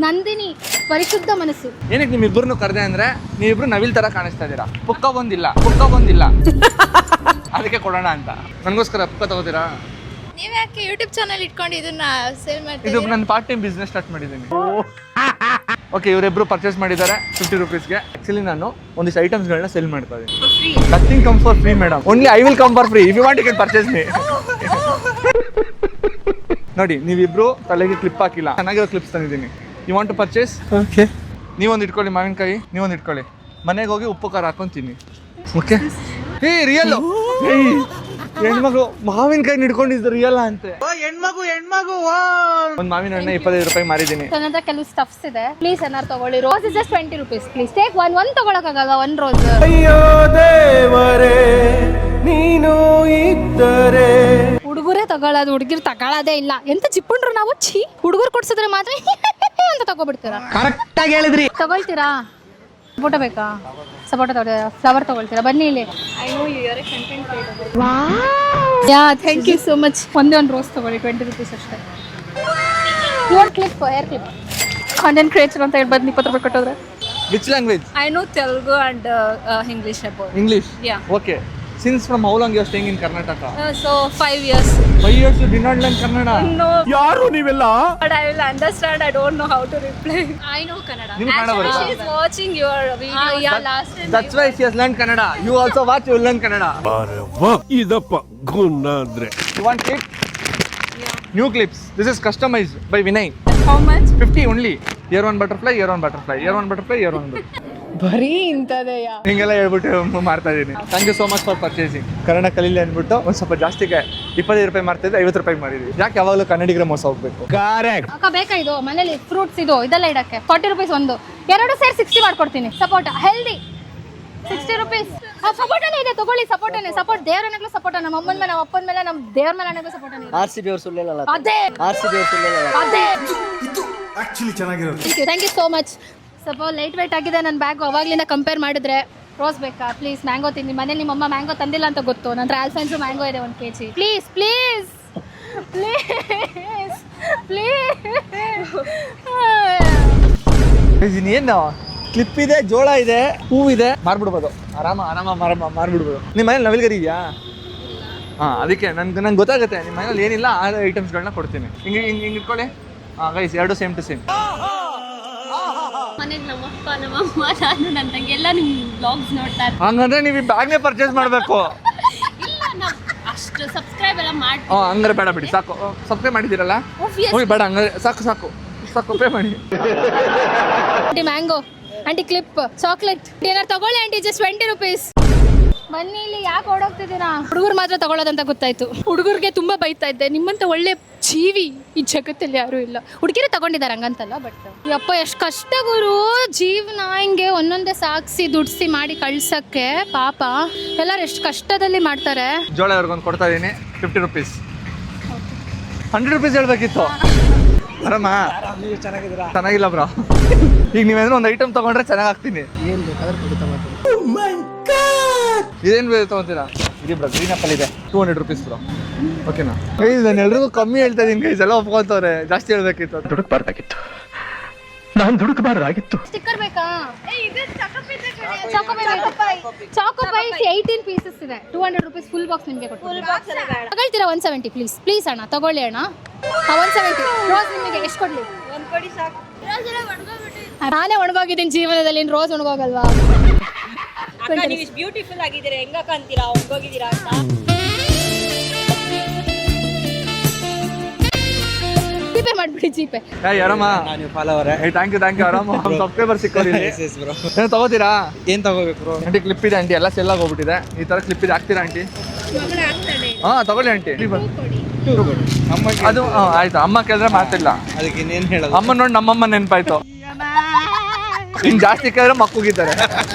ನಂದಿನಿ. ಪರಿಶುದ್ಧ ಮನಸ್ಸು. ಏನಕ್ಕೆ ನಿಮ್ ಇಬ್ಬರನ್ನು ಕರೆದೆ ಅಂದ್ರೆ, ನೀವಿಬ್ರು ನವಿಲ್ ತರ ಕಾಣಿಸ್ತಾ ಇದೀರಾ. ಪುಕ್ಕ ಬಂದಿಲ್ಲ ಅದಕ್ಕೆ ಕೊಡೋಣ ಅಂತ. ನನಗೋಸ್ಕರ ಪುಕ್ಕ ತಗೋತೀರಾ? ನೀವ್ ಯಾಕೆ ಯೂಟ್ಯೂಬ್ ಚಾನಲ್ ಇಟ್ಕೊಂಡು ಇದನ್ನ ಸೇಲ್ ಮಾಡ್ತೀರಾ? ಇದು ನನ್ನ ಪಾರ್ಟ್ ಟೈಮ್ ಬಿಸ್ನೆಸ್ ಸ್ಟಾರ್ಟ್ ಮಾಡಿದ್ದೀನಿ. ಓಕೆ, ಇವರಿಬ್ರು ಪರ್ಚೇಸ್ ಮಾಡಿದ್ದಾರೆ 50 ರೂಪೀಸ್ಗೆ. ಆಕ್ಚುಲಿ ನಾನು ಒಂದಿಷ್ಟು ಐಟಮ್ಸ್ಗಳನ್ನ ಸೆಲ್ ಮಾಡ್ತಾ ಇದ್ದೀನಿ. Nothing come for free madam, only I will come for free if you want you can purchase me. ನೋಡಿ, ನೀವಿಬ್ರು ತಲೆಗೆ ಕ್ಲಿಪ್ ಹಾಕಿಲ್ಲ, ಚೆನ್ನಾಗಿರೋ ಕ್ಲಿಪ್ಸ್ ತಂದಿದ್ದೀನಿ. You want to purchase? Okay, ನೀವೊಂದು ಇಟ್ಕೊಳ್ಳಿ, ಮಾವಿನಕಾಯಿ ನೀವೊಂದು ಇಟ್ಕೊಳ್ಳಿ. ಮನೆಗೆ ಹೋಗಿ ಉಪ್ಪು ಖಾರ ಹಾಕೊಂತೀನಿ. ಓಕೆ. ಹೇ ರಿಯಲ್, ಹೆಣ್ಮಗು ಮಾವಿನಕಾಯಿ ನಿಡ್ಕೊಂಡಿದ್ದು ರಿಯಲ್ ಅಂತೆ. ಒಂದು ಮಾವಿನ ಹಣ್ಣು 25 ರೂಪಾಯಿ ಮಾರಿದ್ದೀನಿ. ನನ್ನ ಹತ್ರ ಕೆಲವು ಸ್ಟಫ್ಸ್ ಇದೆ, ಪ್ಲೀಸ್ ಏನಾರು ತಗೊಳ್ಳಿ. Rose is just 20 rupees. Please take one ತಗೊಳಕ್ಕಾಗಲ್ಲ, 1 ರೋಸ್. ಅಯ್ಯೋ ದೇವರೇ, ನೀನು ಇದ್ದರೆ. ಹುಡುಗರೇ ತಗೊಳ್ಳೋದು, ಹುಡುಗಿರು ತಗೊಳ್ಳೋದೇ ಇಲ್ಲ. ಎಂತ ಚಿಪ್ಪುಂಡ್ರು ನಾವು. ಹುಡುಗರು ಕೊಡ್ಸಿದ್ರೆ ಮಾತ್ರ ಅಂತ ತಗೋಬಿಡ್ತೀರಾ. ಕರೆಕ್ಟಾಗಿ ಹೇಳಿದ್ರಿ. ತಗೊಳ್ತೀರಾ? ಸಪೋಟ ಬೇಕಾ? ಸಪೋಟ ತಗೊಳ್ತೀರಾ? ಫ್ಲವರ್ ತಗೊಳ್ತೀರಾ? ಬನ್ನಿ ಇಲ್ಲಿ. Yeah, thank you so much. ಒಂದೇ ಒಂದು ರೋಸ್ ತಗೊಳ್ಳಿ, 20 ರೂಪೀಸ್ ಅಷ್ಟೇ. Your clip, hair clip. Content creator ಅಂತ ಹೇಳಿ ಬಂದು 20 ರೂಪಾಯಿ ಕೊಟ್ಟೋದ್ರೆ. Which language? I know Telugu and English about. English? Yeah. Okay. Since from how long you are staying in Karnataka? So 5 years. 5 years you did not learn Kannada? No. ಯಾರು ನೀವೆಲ್ಲ? But I will understand. I don't know how to reply. I know Kannada. ನೀವು Kannada Actually, ಬರುತ್ತಾ? she is watching your video. Yeah, last time. That's why she has learned Kannada. You also watch, you will learn Kannada. ಇದಪ್ಪ ಗುಣ ಅಂದ್ರೆ. You want clip? Yeah. New clips. This is customized by Vinay. How much? 50 only. Year one butterfly, year one butterfly, year one butterfly, year one butterfly. ಬರೀ ಇಂಥದೆಯಾ? ಹಿಂಗೆಲ್ಲ ಹೇಳ್ಬಿಟ್ಟು ಮಾಡ್ತಾ ಇದ್ದೀನಿ. Thank you so much for purchasing. Kannada ಕಲೀಲಿ ಅಂದ್ಬಿಟ್ಟು ಒಂದು ಸ್ವಲ್ಪ ಜಾಸ್ತಿಗೆ 25 ರೂಪಾಯಿ ಮಾರ್ತಿದ್ದೆ, 50 ರೂಪಾಯಿ ಮಾರಿದ್ವಿ. ಯಾಕೆ ಯಾವಾಗಲೂ ಕನ್ನಡಿಗರ ಮೋಸ ಹೋಗ್ಬೇಕು? ಕರೆಕ್ಟ್. ಅಕ್ಕ ಬೇಕಾ ಇದು? ಮನೇಲಿ ಫ್ರೂಟ್ಸ್ ಇದೆಲ್ಲ ಇಡಕ್ಕೆ 40 ರೂಪೀಸ್ ಒಂದು. 2 ಸೇರಿ 60 ಮಾಡ್ಕೊಡ್ತೀನಿ. ಸಪೋಟ ಹೆಲ್ದಿ 60 ರೂಪೀಸ್. ಸಪೋಟನೇ ಇದೆ, ತಗೊಳ್ಳಿ. ಸಪೋಟನೇ. ಸಪೋರ್ಟ್ ದೇವರನ್ನಾಗ್ಲೂ ಸಪೋಟ. ನಮ್ಮ ಅಮ್ಮನ ಮೇಲೆ, ನಮ್ಮ ಅಪ್ಪನ ಮೇಲೆ, ನಮ್ಮ ದೇವ್ರ ಮೇಲೆ ಅನ್ನಾಗ್ಲೂ ಸಪೋಟನೇ. RCB ಅವ್ರು ಸುಳ್ಳಿಲ್ಲ. ಅದೇ ಆಕ್ಚುಲಿ ಚೆನ್ನಾಗಿರೋದು. Thank you so much. ಸ್ವಲ್ಪ ಲೈಟ್ ವೇಟ್ ಆಗಿದೆ ನನ್ನ ಬ್ಯಾಗು. ಅವಾಗಲಿಂದ ಕಂಪೇರ್ ಮಾಡಿದ್ರೆ. ರೋಸ್ ಬೇಕಾ? ಪ್ಲೀಸ್. ಮ್ಯಾಂಗೋ ತಿನ್ನಿ. ಮನೇಲಿ ನಿಮ್ಮಮ್ಮ ಮ್ಯಾಂಗೋ ತಂದಿಲ್ಲ ಅಂತ ಗೊತ್ತು. ನನ್ನ ಹತ್ರ ಆಲ್ಫೆನ್ಸು ಮ್ಯಾಂಗೋ ಇದೆ 1 kg. Please please please. ಏನು ಕ್ಲಿಪ್ ಇದೆ, ಜೋಳ ಇದೆ, ಹೂ ಇದೆ, ಮಾರ್ಬಿಡ್ಬೋದು. ಆರಾಮ ಮಾರ್ಬಿಡ್ಬೋದು. ನಿಮ್ಮ ಮನೇಲಿ ನವಿಲ್ಗರಿ ಇದೆಯಾ? ಹಾಂ, ಅದಕ್ಕೆ ನಂಗೆ ಗೊತ್ತಾಗುತ್ತೆ ನಿಮ್ಮ ಮನೇಲಿ ಏನಿಲ್ಲ. ಆ ಐಟಮ್ಸ್ಗಳನ್ನ ಕೊಡ್ತೀನಿ. ಹಿಂಗೆ ಇಟ್ಕೊಳ್ಳಿ. ಹಾಂ ಗೈಸ್, 2 ಸೇಮ್ ಟು ಸೇಮ್. ಮನೆಗೆ ನಮ್ಮಪ್ಪ ನಮ್ಮಮ್ಮ ನಾನು ನನ್ನ ತಂಗಿ ಎಲ್ಲ ನಿಮ್ಮ ಬ್ಲಾಗ್ಸ್ ನೋಡ್ತಾರೆ. ಹಂಗಂದ್ರೆ ನೀವು ಈ ಬ್ಯಾಗ್ನೇ ಪರ್ಚೇಸ್ ಮಾಡಬೇಕು. ಇಲ್ಲ, ನಾವು ಅಷ್ಟು ಸಬ್ಸ್ಕ್ರೈಬ್ ಎಲ್ಲ ಮಾಡ್ತೀವಿ. ಹಂಗಾರೆ ಬೇಡ ಬಿಡಿ, ಸಾಕು. ಸಬ್ಸ್ಕ್ರೈಬ್ ಮಾಡಿದ್ದೀರಲ್ಲ, ಹೋಗಿ ಬೇಡ. ಹಂಗಾರೆ ಸಾಕು ಪೇ ಮಾಡಿ. Aunty mango, aunty clip, chocolate ಏನಾರು ತಗೊಳ್ಳಿ ಆಂಟಿ. Just 20 rupees. ಬನ್ನಿ ಇಲ್ಲಿ. ಯಾಕೆ ಓಡೋಗ್ತಿದ್ದೀರಾ? ಹುಡುಗರು ಮಾತ್ರ ತಗೊಳ್ಳೋದಂತ ಗೊತ್ತಾಯ್ತು. ಹುಡುಗರಿಗೆ ತುಂಬಾ ಬೈತಾ ಇದ್ದೆ. ನಿಮ್ಮಂತ ಒಳ್ಳೆ ಜೀವಿ ಈ ಜಗತ್ತಲ್ಲಿ ಯಾರು ಇಲ್ಲ. ಹುಡುಗಿರೇ ತಗೊಂಡಿದ್ದಾರೆ ಹಂಗಂತಲ್ಲ, ಬಟ್ ಯಪ್ಪ ಎಷ್ಟು ಕಷ್ಟ ಗುರು ಜೀವನ. ಹಿಂಗೆ ಒಂದೊಂದೇ ಸಾಕ್ಸಿ ದುಡ್ಸಿ ಮಾಡಿ ಕಳ್ಸಕ್ಕೆ ಪಾಪ ಎಲ್ಲರೂ ಎಷ್ಟು ಕಷ್ಟದಲ್ಲಿ ಮಾಡ್ತಾರೆ. ಜೋಳ ಅವ್ರಿಗೊಂದು ಕೊಡ್ತಾ ಇದ್ದೀನಿ, 50 ರೂಪೀಸ್. 100 ರೂಪೀಸ್ ಹೇಳ್ಬೇಕಿತ್ತು. ಆರಾಮ? ಚೆನ್ನಾಗಿಲ್ಲ ಬ್ರೋ. ಈಗ ನೀವೇನೋ ಒಂದು ಐಟಮ್ ತಗೊಂಡ್ರೆ ಚೆನ್ನಾಗಿ ಆಗ್ತೀನಿ. ಏನು ಬೇಕಾದ್ರೆ ಕೊಡ್ತಾ ಮಾತು. ಇದೇನು ಬೇರೆ ತೊಗೊತೀರಾ? ಇದು ಬ್ರೋ ಗ್ರೀನ್ ಆಪಲ್ ಇದೆ 200 rupees ಬ್ರೋ. ಓಕೆನಾ ಗೈಸ್? ನಾನು ಎಲ್ರಿಗೂ ಕಮ್ಮಿ ಹೇಳ್ತಾ ಇದೀನಿ ಗೈಸ್, ಎಲ್ಲ ಒಪ್ಕೊಂತವ್ರೆ. ಜಾಸ್ತಿ ಹೇಳ್ಬೇಕಿತ್ತು. ದುಡುಕ್ಬಾರ್ದಾಗಿತ್ತು, ನಾನು ದುಡುಕ್ಬಾರ್ದಾಗಿತ್ತು. ಸ್ಟಿಕ್ಕರ್ ಬೇಕಾ? ಚಾಕೋಪೈ 18 ಪೀಸಸ್ ಇದೆ. 200 rupees ಫುಲ್ ಬಾಕ್ಸ್ ನಿಮಗೆ ಕೊಡ್ತೀನಿ. ತಗೊಳ್ತೀರಾ? 170 ಪ್ಲೀಸ್ ಅಣ್ಣ, ತಗೊಳ್ಳಿ ಅಣ್ಣ. 170 ರೋಸ್ ನಿಮಗೆ ಎಷ್ಟು ಕೊಡ್ಲಿ? ಒಂದ್ ಕೊಡಿ ಸಾಕು. ನಾನೇ ಒಣಗೋಗಿದ್ದೀನಿ ಜೀವನದಲ್ಲಿ, ರೋಸ್ ಒಣಗೋಗಲ್ವಾ? ಅಕ್ಕ ನೀವು ಇಷ್ಟು ಬ್ಯೂಟಿಫುಲ್ ಆಗಿದ್ದೀರಾ, ಹೆಂಗಕ್ಕ ಅಂತೀರಾ ಹೋಗಿದ್ದೀರಾ ಅಂತ. ಜಿಪೇ ಮಾಡ್ಬಿಡಿ, ಜಿಪೇ. ಆರಾಮ? ನಾನು ಫಾಲೋವರ್. ಥ್ಯಾಂಕ್ ಯು ಆರಾಮ. ಸಬ್ಸ್ಕ್ರೈಬರ್ ಸಿಕ್ಕೋರಿ. ಏನು ತಗೋತೀರಾ? ಏನ್ ತಗೋಬೇಕು ಬ್ರೋ? ಆಂಟಿ ಕ್ಲಿಪ್ ಇದೆ ಆಂಟಿ, ಎಲ್ಲ ಸೆಲ್ ಆಗೋಗ್ಬಿಟ್ಟಿದೆ. ಈ ತರ ಕ್ಲಿಪ್ ಇದೆ, ಹಾಕ್ತೀರಾ ಆಂಟಿ? ಹಾ ತಗೊಳ್ಳಿ ಆಂಟಿ. ಅದು ಆಯ್ತು. ಅಮ್ಮ ಕೇಳಿದ್ರೆ ಮಾತಿಲ್ಲ, ಅದಕ್ಕೆ ಇನ್ನೇನ್ ಹೇಳೋದು? ಅಮ್ಮ ನೋಡಿ ನಮ್ಮಮ್ಮ ನೆನಪಾಯ್ತು. ಇನ್ನು ಜಾಸ್ತಿ ಕೇಳಿದ್ರೆ ಮಕ್ಕುಗಿದ್ದಾರೆ.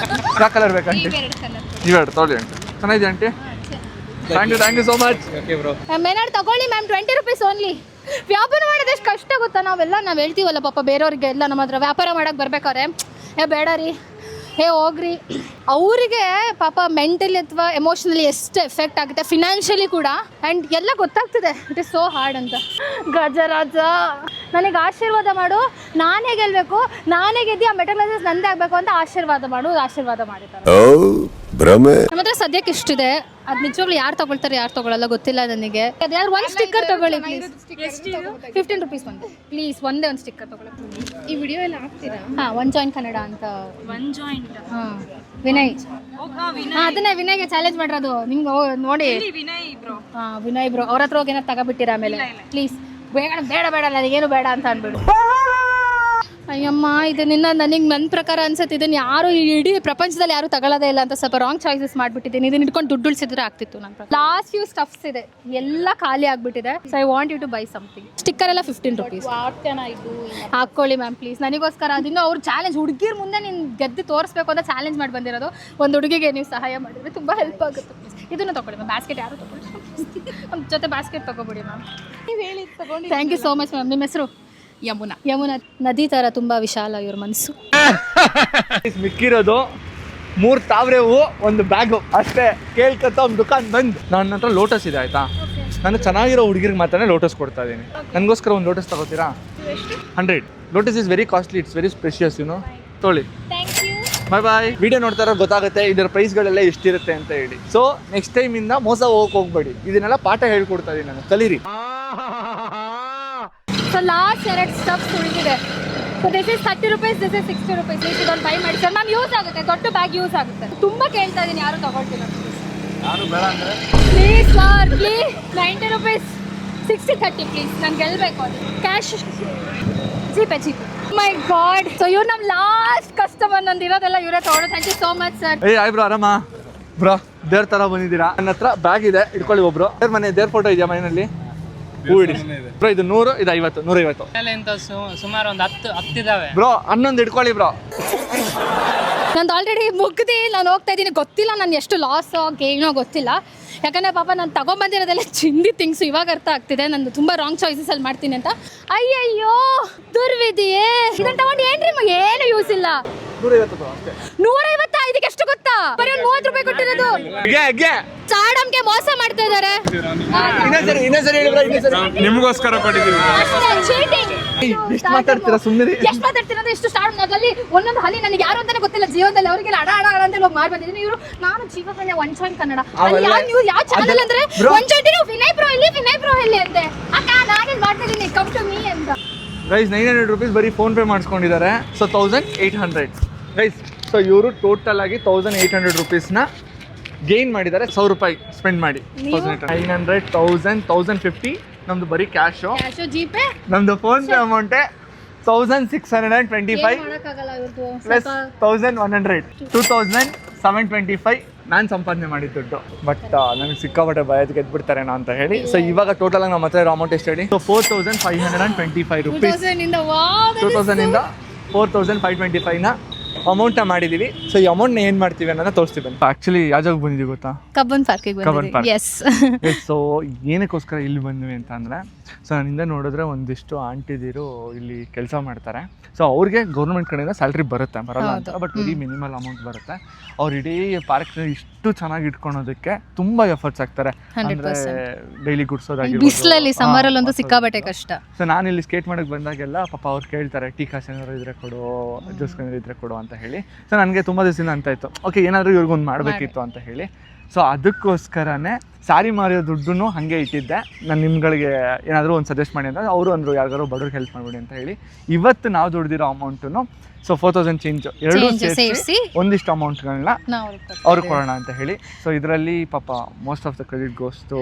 ಯಾವ ಕಲರ್ ಬೇಕಂಟಿ? ಇವೆರಡು ತಗೊಳ್ಳಿ ಆಂಟಿ. ಚೆನ್ನಾಗಿದೆ aunty. Thank you so much. Okay bro. ಮೇನಾಡ್ ತಗೊಳ್ಳಿ ಮ್ಯಾಮ್, 20 rupees ಓನ್ಲಿ. ವ್ಯಾಪಾರ ಮಾಡೋದು ಎಷ್ಟು ಕಷ್ಟ ಗೊತ್ತಾ? ನಾವು ಹೇಳ್ತೀವಲ್ಲ ಪಾಪ ಬೇರೆಯವ್ರಿಗೆ ಎಲ್ಲ ನಮ್ಮ ಹತ್ರ ವ್ಯಾಪಾರ ಮಾಡಕ್ಕೆ ಬರ್ಬೇಕಾರೆ, ಬೇಡ ರೀ, ಹೋಗ್ರಿ. ಅವರಿಗೆ ಪಾಪ ಮೆಂಟಲಿ ಅಥವಾ ಎಮೋಷ್ನಲಿ ಎಷ್ಟು ಎಫೆಕ್ಟ್ ಆಗುತ್ತೆ, ಫಿನಾನ್ಷಿಯಲಿ ಕೂಡ. ಆ್ಯಂಡ್ ಎಲ್ಲ ಗೊತ್ತಾಗ್ತಿದೆ ಇಟ್ ಇಸ್ ಸೋ ಹಾರ್ಡ್ ಅಂತ. ಗಜರಾಜ ನನಗೆ ಆಶೀರ್ವಾದ ಮಾಡು, ನಾನೇ ಗೆಲ್ಲಬೇಕು, ನಾನೇ ಗೆದ್ದು ಆ ಮೆಟಲ್ ಗ್ಲಾಸಸ್ ನಂದೇ ಆಗಬೇಕು ಅಂತ ಆಶೀರ್ವಾದ ಮಾಡಿದ್ದಾರೆ. ನಮ್ಮ ಹತ್ರ ಸದ್ಯಕ್ಕೆ ಇಷ್ಟಿದೆ. ಅದು ನಿಜವಾಗ್ಲೂ ಯಾರು ತಗೊಳ್ತಾರೆ ಯಾರು ತಗೊಳ್ಳಲ್ಲ ಗೊತ್ತಿಲ್ಲ ನನಗೆ. ಅದ್ಯಾರು ಒಂದು ಸ್ಟಿಕ್ಕರ್ ತಗೊಳ್ಳಿ ಪ್ಲೀಸ್. 15 rupees ಒಂದು ಪ್ಲೀಸ್, ಒಂದೇ ಒಂದು ಸ್ಟಿಕ್ಕರ್ ತಗೊಳ್ಳಿ. ಈ ವಿಡಿಯೋ ಎಲ್ಲ ಹಾಕ್ತೀರಾ? ಒನ್ ಜಾಯಿಂಟ್ ಕನ್ನಡ ಅಂತ. One joint. ವಿನಯ್. ಅದನ್ನೇ ವಿನಯ್ಗೆ ಚಾಲೆಂಜ್ ಮಾಡಿರೋದು. ನಿಮ್ಗೆ ನೋಡಿ ವಿನಯ್ ಬ್ರೋ. ವಿನಯ್ ಬ್ರೋ ಅವ್ರ ಹತ್ರ ಹೋಗಿ ಏನಾರು ತಗೋಬಿಟ್ಟಿರ ಆಮೇಲೆ ಪ್ಲೀಸ್. ಬೇಡ ನನಗೇನು ಬೇಡ ಅಂತ ಅನ್ಬಿಡು. ಅಯ್ಯಮ್ಮ, ಇದು ನನ್ನ ಪ್ರಕಾರ ಅನ್ಸುತ್ತೆ ಇದನ್ನ ಯಾರು ಇಡೀ ಪ್ರಪಂಚದಲ್ಲಿ ಯಾರು ತಗೊಳ್ಳೋದೇ ಇಲ್ಲ ಅಂತ ಸ್ವಲ್ಪ ರಾಂಗ್ ಚಾಯ್ಸಸ್ ಮಾಡ್ಬಿಟ್ಟಿದ್ದೀನಿ. ಇದನ್ನ ಇಟ್ಕೊಂಡು ದುಡ್ಡು ಉಳಿಸಿದ್ರೆ ಆಗ್ತಿತ್ತು. ನನ್ನ ಲಾಸ್ಟ್ ಫ್ಯೂ ಸ್ಟಫ್ಸ್ ಇದೆ, ಎಲ್ಲ ಖಾಲಿ ಆಗ್ಬಿಟ್ಟಿದೆ. So I want you to buy something. Sticker ಎಲ್ಲ 15 rupees. ಹಾಕೊಳ್ಳಿ ಮ್ಯಾಮ್ ಪ್ಲೀಸ್, ನನಗೋಸ್ಕರ. ಅದನ್ನು ಅವ್ರು ಚಾಲೆಂಜ್, ಹುಡುಗಿರ್ ಮುಂದೆ ನೀನು ಗೆದ್ದು ತೋರಿಸ್ಬೇಕು ಅಂತ ಚಾಲೆಂಜ್ ಮಾಡಿ ಬಂದಿರೋದು. ಒಂದು ಹುಡುಗಿಗೆ ನೀವು ಸಹಾಯ ಮಾಡಿದ್ರೆ ತುಂಬ ಹೆಲ್ಪ್ ಆಗುತ್ತೆ. ಇದನ್ನು ತಗೊಳ್ಳಿ ಮ್ಯಾಮ್. ಬ್ಯಾಸ್ಕೆಟ್ ಯಾರು ತಗೊಳ್ಳಿ, ನಮ್ಮ ಜೊತೆ ಬ್ಯಾಸ್ಕೆಟ್ ತಗೊಬಿಡಿ ಮ್ಯಾಮ್. ನೀವು ಹೇಳಿ ತಗೊಂಡು. Thank you so much ma'am. ನಿಮ್ಮ ಹೆಸರು? ಯಮುನಾ. ನದಿ ತರ ತುಂಬಾ ವಿಶಾಲ ಇವ್ರ ಮನಸ್ಸು. ಮಿಕ್ಕಿರೋದು 3 ತಾವ್ರೆ ಹೂವು, ಒಂದು ಬ್ಯಾಗು ಅಷ್ಟೇ. ಕೇಳ್ಕತ್ತ ಒಂದು ದುಕಾನ್ ಬಂದ್. ನನ್ನ ಹತ್ರ ಲೋಟಸ್ ಇದೆ ಆಯ್ತಾ. ನಾನು ಚೆನ್ನಾಗಿರೋ ಹುಡುಗಿರಿಗೆ ಮಾತ್ರ ಲೋಟಸ್ ಕೊಡ್ತಾ ಇದ್ದೀನಿ. ನನಗೋಸ್ಕರ ಒಂದು ಲೋಟಸ್ ತಗೋತೀರಾ? 100. Lotus is very costly, it's very specious, ತೊಗೊಳ್ಳಿ. ಬಾಯ್. ವಿಡಿಯೋ ನೋಡ್ತಾ ಇರೋ ಗೊತ್ತಾಗುತ್ತೆ ಇದರ ಪ್ರೈಸ್ಗಳೆಲ್ಲ ಎಷ್ಟಿರುತ್ತೆ ಅಂತ ಹೇಳಿ. ಸೊ ನೆಕ್ಸ್ಟ್ ಟೈಮ್ ಇಂದ ಮೋಸ ಹೋಗ್ಬೇಡಿ. ಇದನ್ನೆಲ್ಲ ಪಾಠ ಹೇಳ್ಕೊಡ್ತಾ ಇದೀನಿ ನಾನು, ಕಲೀರಿ. ಸೊ ಲಾಸ್ಟ್ 2 ಸ್ಟಫ್ಸ್ ಉಳಿದಿದೆ. So this is 30 rupees, this is 60 rupees. Please ಇದೊಂದು ಬೈ ಮಾಡಿ ಸರ್. ಮ್ಯಾಮ್ ಯೂಸ್ ಆಗುತ್ತೆ, ದೊಡ್ಡ ಬ್ಯಾಗ್ ಯೂಸ್ ಆಗುತ್ತೆ. ತುಂಬ ಕೇಳ್ತಾ ಇದ್ದೀನಿ, ಯಾರು ತಗೊಳ್ತಿಲ್ಲ. ಯಾರು ಬೇಡ ಅಂದರೆ please sir, please. 90 rupees, 60, 30 please. ನಾನು ಗೆಲ್ಲಬೇಕು. ಅದು cash, GPay. My god. So ಇವ್ರು ನಮ್ಮ ಲಾಸ್ಟ್ ಕಸ್ಟಮರ್. ನಂದು ಇರೋದೆಲ್ಲ ಇವರೇ ತಗೊಳ್ಳೋ. Thank you so much sir. ಆಯ್ ಬ್ರೋ, ಆರಾಮ ಬ್ರೋ? ದೇವ್ರ ಥರ ಬಂದಿದ್ದೀರಾ. ನನ್ನ ಹತ್ರ ಬ್ಯಾಗ್ ಇದೆ, ಇಟ್ಕೊಳ್ಳಿ. ಒಬ್ರು ದೇವ್ರ ಮನೆ, ದೇವ್ರ ಫೋಟೋ ಇದೆಯಾ ಮನೆಯಲ್ಲಿ? ಹೂ ಇಡಿ ಬ್ರೋ. ಇದು 100, ಇದು 50, 150. ಸುಮಾರು ಒಂದು 10 ಇದಾವೆ ಬ್ರೋ. 11 ಇಟ್ಕೊಳ್ಳಿ ಬ್ರೋ. ನಂದು ಆಲ್ರೆಡಿ ಮುಗ್ದು ನಾನು ಹೋಗ್ತಾ ಇದ್ದೀನಿ. ಗೊತ್ತಿಲ್ಲ ನಾನು ಎಷ್ಟು ಲಾಸ್ ಗೇನೋ ಗೊತ್ತಿಲ್ಲ. ಯಾಕಂದರೆ ಪಾಪ ನಾನು ತಗೊಂಬಂದಿರೋದೆಲ್ಲ ಚಿಂದಿ ಥಿಂಗ್ಸು. ಇವಾಗ ಅರ್ಥ ಆಗ್ತಿದೆ ನಾನು ತುಂಬ ರಾಂಗ್ ಚಾಯ್ಸಸಲ್ಲಿ ಮಾಡ್ತೀನಿ ಅಂತ. ಅಯ್ಯಯ್ಯೋ ದುರ್ವಿಧಿಯೇ. ಇದನ್ನು ತಗೊಂಡು ಏನ್ರಿ ಏನು ಯೂಸ್ ಇಲ್ಲ. 150 ಬ್ರೋ ಅಷ್ಟೇ. 150 ಇದಕ್ಕೆ ಎಷ್ಟು ಗೊತ್ತಾ? ಬರೀ 30 ರೂಪಾಯಿ ಕೊಟ್ಟಿರೋದು. ಚಾಡಮ್ಗೆ ಮೋಸ ಮಾಡ್ತಾ ಇದ್ದಾರೆ. ಇನ್ನೊಂದ್ಸರಿ ಹೇಳಿ ಬ್ರೋ, ಇನ್ನೊಂದ್ಸರಿ. ನಿಮಗೋಸ್ಕರ ಕೊಟ್ಟಿದ್ದೀವಿ. ಎಷ್ಟು ಮಾತಾಡ್ತೀರಾ? ಸುಮ್ಮನೆ ಎಷ್ಟು ಮಾತಾಡ್ತೀರಾ? ಇಷ್ಟು ಸ್ಟಾರ್ಟ್ ಅಲ್ಲಿ ಒಂದೊಂದು ಹಲಿ ನನಗೆ ಯಾರು ಅಂತಾನೆ ಗೊತ್ತಿಲ್ಲ ಜೀವನದಲ್ಲಿ. ಅವರಿಗೆಲ್ಲ ಅಡ ಅಂತ ಹೋಗಿ ಮಾಡಿ ಬಂದಿದ್ದೀನಿ. ಇವರು ನಾನು ಜೀವನದಲ್ಲಿ ಒನ್ ಚಾಯ್ನ್ ಕನ್ನಡ. ಯಾವ ಚಾನಲ್ ಅಂದ್ರೆ ಒನ್ ಚಾಯ್ನ್ ವಿನಯ್ ಬ್ರೋ ಇಲ್ಲಿ ಅಂತೆ. ಅಕ್ಕ ನಾನೇ ಮಾಡ್ತಿದ್ದೀನಿ, ಕಮ್ ಟು ಮೀ ಅಂತ. ಗೈಸ್ 900 rupees ಬರೀ ಫೋನ್ ಪೇ ಮಾಡಿಸ್ಕೊಂಡಿದ್ದಾರೆ. So 1800 guys. ಸೊ ಇವರು ಟೋಟಲ್ ಆಗಿ 1800 rupeesನ ಗೇನ್ ಮಾಡಿದ್ದಾರೆ. 100 ರೂಪಾಯಿ ಸ್ಪೆಂಡ್ ಮಾಡಿ. 900, 1000, 1050 ನಮ್ದು ಬರೀ ಕ್ಯಾಶು. ಜಿಪೇ ನಮ್ದು ಫೋನ್ ಪೇ ಅಮೌಂಟೇ 1625 ಪ್ಲಸ್ 1100, 2725 ನಾನು ಸಂಪಾದನೆ ಮಾಡಿದ ದುಡ್ಡು. ಬಟ್ ನನಗೆ ಸಿಕ್ಕಾಪಟ್ಟೆ ಭಯ ಗೆದ್ಬಿಡ್ತಾರೇನೋ ಅಂತ ಹೇಳಿ. ಸೊ ಇವಾಗ ಟೋಟಲ್ ಆಗಿ ನಮ್ಮ ಹತ್ರ ಇರೋ ಅಮೌಂಟ್ ಎಷ್ಟು ಹೇಳಿ? So 4525 rupees. 2000 ಇಂದ 4525ನ ಅಮೌಂಟ್ನ ಮಾಡಿದ್ದೀವಿ. ಸೊ ಈ ಅಮೌಂಟ್ನ ಏನು ಮಾಡ್ತೀವಿ ಅನ್ನೋದನ್ನ ತೋರಿಸ್ತೀವಿ. ಆ್ಯಕ್ಚುಲಿ ಯಾವ ಜಾಗ ಬಂದಿದ್ದೀವಿ ಗೊತ್ತಾ? ಕಬ್ಬನ್ ಪಾರ್ಕಿಗೆ ಬಂದಿದ್ದೀವಿ. ಎಸ್. ಸೊ ಏನಕ್ಕೋಸ್ಕರ ಇಲ್ಲಿ ಬಂದ್ವಿ ಅಂತ ಅಂದರೆ, ಸೊ ನನ್ನಿಂದ ನೋಡಿದ್ರೆ ಒಂದಿಷ್ಟು ಆಂಟಿದಿರು ಇಲ್ಲಿ ಕೆಲಸ ಮಾಡ್ತಾರೆ. ಸೊ ಅವ್ರಿಗೆ ಗೌರ್ಮೆಂಟ್ ಕಡೆಯಿಂದ ಸ್ಯಾಲ್ರಿ ಬರುತ್ತೆ, ಬರಲ್ಲ ಅಂತ, ಬಟ್ ವೆರಿ ಮಿನಿಮಲ್ ಅಮೌಂಟ್ ಬರುತ್ತೆ. ಅವ್ರು ಇಡೀ ಪಾರ್ಕ್ನ ಇಷ್ಟು ಚೆನ್ನಾಗಿ ಇಟ್ಕೊಳೋದಕ್ಕೆ ತುಂಬ ಎಫರ್ಟ್ಸ್ ಆಗ್ತಾರೆ. ಅಂದರೆ ಡೈಲಿ ಗುಡ್ಸೋದಾಗಿರ್ಬೋದು, ಬಿಸಿಲಲ್ಲಿ ಸಮ್ಮರಲ್ಲಿ ಒಂದು ಸಿಕ್ಕಾಬಟ್ಟೆ ಕಷ್ಟ. ಸೊ ನಾನು ಇಲ್ಲಿ ಸ್ಕೇಟ್ ಮಾಡಕ್ಕೆ ಬಂದಾಗೆಲ್ಲ ಪಾಪ ಅವ್ರು ಕೇಳ್ತಾರೆ, ಟೀ ಕಾಸು ಏನಾದ್ರು ಇದ್ರೆ ಕೊಡು, ಜ್ಯೂಸ್ ಏನಾದ್ರು ಇದ್ರೆ ಕೊಡು ಅಂತ ಹೇಳಿ. ಸೊ ನನಗೆ ತುಂಬ ದಿವಸದಿಂದ ಅಂತ ಇತ್ತು, ಓಕೆ ಏನಾದರೂ ಇವ್ರಿಗೊಂದು ಮಾಡಬೇಕಿತ್ತು ಅಂತ ಹೇಳಿ. ಸೊ ಅದಕ್ಕೋಸ್ಕರನೇ ಸ್ಯಾರಿ ಮಾರಿಯೋ ದುಡ್ಡು ಹಾಗೆ ಇಟ್ಟಿದ್ದೆ. ನಾನು ನಿಮ್ಗಳಿಗೆ ಏನಾದರೂ ಒಂದು ಸಜೆಸ್ಟ್ ಮಾಡಿ ಅಂತ ಅವರು ಅಂದರು, ಯಾರಿಗಾರು ಬಡವ್ರಿಗೆ ಹೆಲ್ಪ್ ಮಾಡಿಬಿಡಿ ಅಂತ ಹೇಳಿ. ಇವತ್ತು ನಾವು ದುಡ್ದಿರೋ ಅಮೌಂಟನ್ನು ಸೊ 4000 ಚೇಂಜ್ ಎರಡೂ ಸೇರಿಸಿ ಒಂದಿಷ್ಟು ಅಮೌಂಟ್ಗಳನ್ನ ಅವ್ರಿಗೆ ಕೊಡೋಣ ಅಂತ ಹೇಳಿ. ಸೊ ಇದರಲ್ಲಿ ಪಾಪ most of the credit goes to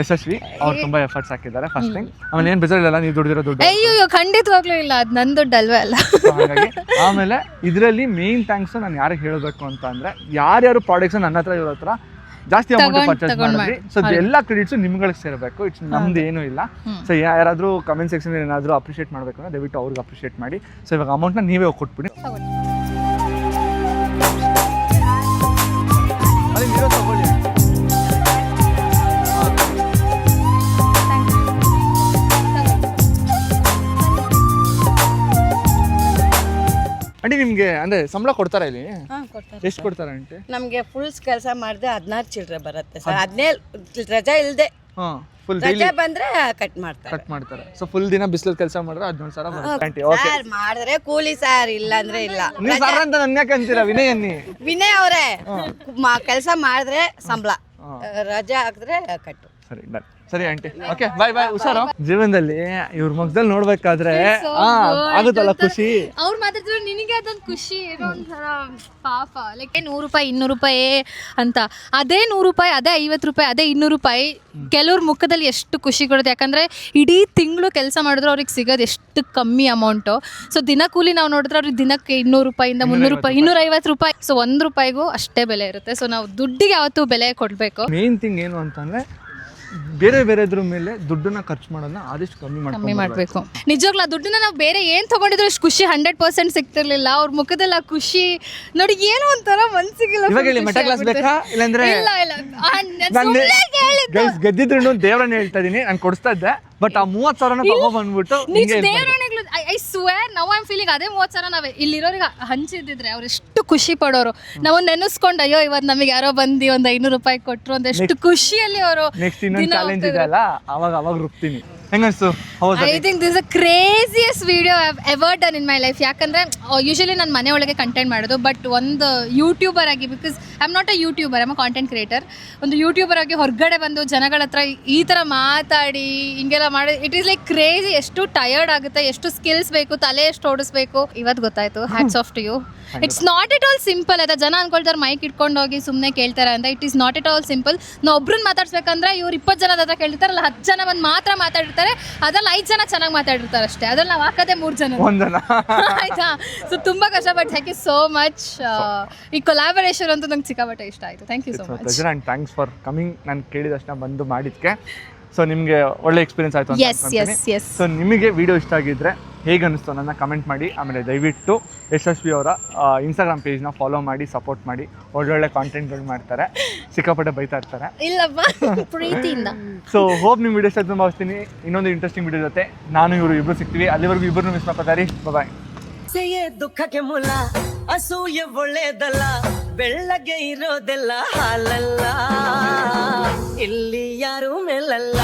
Yashaswi. ಅವ್ರು ತುಂಬ ಎಫರ್ಟ್ಸ್ ಹಾಕಿದ್ದಾರೆ ಫಸ್ಟ್ ಥಿಂಗ್. ಆಮೇಲೆ ಏನು ಬೇಜಾರಿಲ್ಲ, ನೀವು ದುಡ್ದಿರೋ ದುಡ್ಡು. ಅಯ್ಯೋ ಖಂಡಿತವಾಗ್ಲೂ ಇಲ್ಲ, ಅದು ನನ್ನ ದುಡ್ಡು ಅಲ್ವೇ ಅಲ್ಲ. ಹಾಗಾಗಿ ಆಮೇಲೆ ಇದರಲ್ಲಿ ಮೇನ್ ಥ್ಯಾಂಕ್ಸು ನಾನು ಯಾರಿಗೆ ಹೇಳಬೇಕು ಅಂತ ಅಂದರೆ, ಯಾರ್ಯಾರು ಪ್ರಾಡಕ್ಟ್ಸ್ ನನ್ನ ಹತ್ರ ಇವ್ರ ಹತ್ರ ಜಾಸ್ತಿ ಅಮೌಂಟ್ ಪರ್ಚೇಸ್ ಮಾಡಿದ್ರಿ, ಸೊ ಎಲ್ಲ ಕ್ರೆಡಿಟ್ಸು ನಿಮ್ಗಳಿಗೆ ಸೇರಬೇಕು, ಇಟ್ಸ್ ನಮ್ದು ಏನೂ ಇಲ್ಲ. ಸೊ ಯಾರಾದರೂ ಕಮೆಂಟ್ ಸೆಕ್ಷನ್ ಏನಾದರೂ ಅಪ್ರಿಷಿಯೇಟ್ ಮಾಡಬೇಕು ಅಂದರೆ ದಯವಿಟ್ಟು ಅವ್ರಿಗೆ ಅಪ್ರಿಷಿಯೇಟ್ ಮಾಡಿ. ಸೊ ಇವಾಗ ಅಮೌಂಟ್ನ ನೀವೇ ಕೊಟ್ಬಿಡಿ. ಆಂಟಿ ನಿಮಗೆ ಅಂದರೆ ಸಂಬಳ ಕೊಡ್ತಾರಾ ಇಲ್ಲಿ? ಎಷ್ಟು ಕೊಡ್ತಾರೆ ಆಂಟಿ? ನಮಗೆ ಫುಲ್ ಕೆಲಸ ಮಾಡಿದ್ರೆ 16 ಚಿಲ್ಲರೆ ಬರುತ್ತೆ ಸರ್. 17 ರಜಾ ಇಲ್ಲದೆ ಫುಲ್ ರಜಾ ಬಂದ್ರೆ ಕಟ್ ಮಾಡ್ತಾರೆ. ಸೊ ಫುಲ್ ದಿನ ಬಿಸಿಲಲ್ಲಿ ಕೆಲಸ ಮಾಡಿದ್ರೆ 17,000 ಬರುತ್ತೆ ಆಂಟಿ. ಓಕೆ ಸರ್ ಮಾಡಿದ್ರೆ ಕೂಲಿ ಸರ್, ಇಲ್ಲ ಅಂದ್ರೆ ಇಲ್ಲ. ನೀವು ಸರ್ ಅಂತ ನನ್ನ ಯಾಕೆ ಅಂತೀರಾ? ವಿನಯ್ ಅನ್ನಿ. ವಿನಯ್ ಅವರೇ ಕೆಲಸ ಮಾಡಿದ್ರೆ ಸಂಬಳ, ರಜಾ ಹಾಕಿದ್ರೆ ಕಟ್ಟು. ಸರಿ ಡನ್. ಸರಿ ಆಂಟಿ, ಓಕೆ ಬಾಯ್ ಬಾಯ್, ಹುಷಾರು. ಜೀವನದಲ್ಲಿ ಇವ್ರ ಮುಖದಲ್ಲಿ ನೋಡ್ಬೇಕಾದ್ರೆ ಆಗುತ್ತಲ್ಲ ಖುಷಿ. ಅವ್ರು ಮಾತಾಡಿದ್ರೆ ನಿನಗೆ ಅದೊಂದು ಖುಷಿ, ಏನೋ ಒಂಥರ ಪಾಪ. ಲೈಕ್ 100 ರೂಪಾಯಿ 200 ರೂಪಾಯಿ ಅಂತ, ಅದೇ 100 ರೂಪಾಯಿ, ಅದೇ 50 ರೂಪಾಯಿ, ಅದೇ 200 ರೂಪಾಯಿ ಕೆಲವ್ರ ಮುಖದಲ್ಲಿ ಎಷ್ಟು ಖುಷಿ ಕೊಡುತ್ತೆ. ಯಾಕಂದರೆ ಇಡೀ ತಿಂಗಳು ಕೆಲಸ ಮಾಡಿದ್ರೆ ಅವ್ರಿಗೆ ಸಿಗೋದು ಎಷ್ಟು ಕಮ್ಮಿ ಅಮೌಂಟು. ಸೊ ದಿನ ಕೂಲಿ ನಾವು ನೋಡಿದ್ರೆ ಅವ್ರಿಗೆ ದಿನಕ್ಕೆ 200 ರೂಪಾಯಿಂದ 300 ರೂಪಾಯಿ, 250 ರೂಪಾಯಿ. ಸೊ 1 ರೂಪಾಯಿಗೂ ಅಷ್ಟೇ ಬೆಲೆ ಇರುತ್ತೆ. ಸೊ ನಾವು ದುಡ್ಡಿಗೆ ಯಾವತ್ತೂ ಬೆಲೆ ಕೊಡಬೇಕು. ಮೇನ್ ಥಿಂಗ್ ಏನು ಅಂತಂದರೆ, ಬೇರೆದ್ರ ಮೇಲೆ ದುಡ್ಡನ್ನ ಖರ್ಚು ಮಾಡೋದನ್ನ ಆದಷ್ಟು ಕಮ್ಮಿ ಮಾಡಬೇಕು. ನಿಜವಾಗ್ಲೂ ಆ ದುಡ್ಡನ್ನ ನಾವು ಬೇರೆ ಏನು ತೊಗೊಂಡಿದ್ರು ಅಷ್ಟು ಖುಷಿ 100% ಸಿಗ್ತಿರ್ಲಿಲ್ಲ. ಅವ್ರ ಮುಖದಲ್ಲಿ ಆ ಖುಷಿ ನೋಡಿ, ಏನೋ ಒಂಥರ ಮನ್ಸಿಗಿಲ್ಲ. ಇವಾಗ ಹೇಳಿ, ಮೆಟಾ ಕ್ಲಾಸ್ ಬೇಕಾ ಇಲ್ಲಾಂದ್ರೆ ಗೆದ್ದಿದ್ರು ದೇವ್ರನ್ನ ಹೇಳ್ತಾ ಇದೀನಿ, ನಾನು ಕೊಡಿಸ್ತಾ ಇದ್ದೆ. ಬಟ್ ಆ 30,000 ತಗೊಂಡ್ಬಂದ್ಬಿಟ್ಟು I swear now I am feeling ಅದೇ 30,000 ನಾವೇ ಇಲ್ಲಿರೋರಿಗೆ ಹಂಚಿದ್ರೆ ಅವ್ರು ಎಷ್ಟು ಖುಷಿ ಪಡೋರು. ನಾವು ನೆನೆಸ್ಕೊಂಡು ಅಯ್ಯೋ ಇವತ್ತು ನಮಗೆ ಯಾರೋ ಬಂದು ಒಂದು 500 ರೂಪಾಯಿ ಕೊಟ್ಟರು ಅಂತ ಎಷ್ಟು ಖುಷಿಯಲ್ಲಿ ಅವರು. ನೆಕ್ಸ್ಟ್ ಇನ್ನೊಂದು ಚಾಲೆಂಜ್ ಇದೆ ಅಲ್ಲ, ಅವಾಗ ರುಬ್ತೀನಿ. ಹೆಂಗನ್ಸ್ತು? I think this a craziest video I have ever done in my life. ಯಾಕಂದರೆ ಯೂಶಲಿ ನಾನು ಮನೆ ಒಳಗೆ ಕಂಟೆಂಟ್ ಮಾಡೋದು, ಬಟ್ ಒಂದು ಯೂಟ್ಯೂಬರ್ ಆಗಿ, because I am not a YouTuber, I am a content creator. ಒಂದು ಯೂಟ್ಯೂಬರ್ ಆಗಿ ಹೊರಗಡೆ ಬಂದು ಜನಗಳ ಹತ್ರ ಈ ಥರ ಮಾತಾಡಿ ಹಿಂಗೆಲ್ಲ ಮಾಡಿ, ಇಟ್ ಈಸ್ ಲೈಕ್ ಕ್ರೇಜಿ. ಎಷ್ಟು ಟಯರ್ಡ್ ಆಗುತ್ತೆ, ಎಷ್ಟು ಸ್ಕಿಲ್ಸ್ ಬೇಕು, ತಲೆ ಎಷ್ಟು ಓಡಿಸ್ಬೇಕು. ಇವತ್ತು ಗೊತ್ತಾಯ್ತು. Hats off to you. It's not it all simple. ಆಯ್ತಾ, ಜನ ಅನ್ಕೊಳ್ತಾರೆ ಮೈಕ್ ಇಟ್ಕೊಂಡು ಹೋಗಿ ಸುಮ್ಮನೆ ಕೇಳ್ತಾರೆ ಅಂತ. It is not it all simple. ನಾವು ಒಬ್ರನ್ನ ಮಾತಾಡ್ಸ್ಬೇಕಂದ್ರೆ ಇವ್ರು 20 ಜನದ ಹತ್ರ ಕೇಳ್ತಾರಲ್ಲ, 10 ಜನ ಬಂದು ಮಾತ್ರ ಮಾತಾಡಿರ್ತಾರೆ. ಅದ್ರಲ್ಲಿ 5 ಜನ ಚೆನ್ನಾಗಿ ಮಾತಾಡಿರ್ತಾರೆ ಅಷ್ಟೇ. ಅದ್ರಲ್ಲಿ ನಾವು ಹಾಕೋದೇ 3 ಜನ ಆಯ್ತಾ. ಸೊ ತುಂಬಾ ಕಷ್ಟ. But thank you so much. ಈ ಕೊಲಾಬರೇಷನ್ ಅಂತೂ ನಂಗೆ ಸಿಕ್ಕಾಪಟ್ಟೆ ಇಷ್ಟ ಆಯಿತು. Thank you so much. Pleasure and thanks for coming. ನಾನು ಕೇಳಿದಷ್ಟು ಬಂದು ಮಾಡಿದ್ಕೆ. ಸೊ ನಿಮಗೆ ಒಳ್ಳೆ ಎಕ್ಸ್ಪೀರಿಯನ್ಸ್ ಆಯಿತು ಅಂತ ಅನ್ಕೊಂತೀನಿ. ಸೊ ನಿಮಗೆ ವಿಡಿಯೋ ಇಷ್ಟ ಆಗಿದ್ದರೆ ಹೇಗೆ ಅನಿಸ್ತು ನನ್ನ ಕಮೆಂಟ್ ಮಾಡಿ. ಆಮೇಲೆ ದಯವಿಟ್ಟು ಯಶಸ್ವಿ ಅವರ ಇನ್ಸ್ಟಾಗ್ರಾಮ್ ಪೇಜ್ನ ಫಾಲೋ ಮಾಡಿ, ಸಪೋರ್ಟ್ ಮಾಡಿ. ಒಳ್ಳೊಳ್ಳೆ ಕಾಂಟೆಂಟ್ಗಳು ಮಾಡ್ತಾರೆ, ಸಿಕ್ಕಾಪಟ್ಟೆ ಬೈತಾ ಇರ್ತಾರೆ. ಇಲ್ಲಪ್ಪ ಪ್ರೀತಿಯಿಂದ. ಸೊ ಹೋಪ್ ನಿಮ್ಮ ವಿಡಿಯೋ ಇಷ್ಟ ಭಾವಿಸ್ತೀನಿ. ಇನ್ನೊಂದು ಇಂಟ್ರೆಸ್ಟಿಂಗ್ ವಿಡಿಯೋ ಜೊತೆ ನಾನು ಇವರು ಇಬ್ಬರು ಸಿಗ್ತೀವಿ. ಅಲ್ಲಿವರೆಗೂ ಇಬ್ಬರು ಮಿಸ್ ಮಾಡ್ಕೊತಾರೆ. ಬಾಯ್. ದುಃಖಕ್ಕೆ ಮೂಲ ಅಸೂಯೆ ಒಳ್ಳೇದಲ್ಲ, ಬೆಳ್ಳಗೆ ಇರೋದೆಲ್ಲ ಹಾಲಲ್ಲ, ಇಲ್ಲಿ ಯಾರು ಮೇಲಲ್ಲ.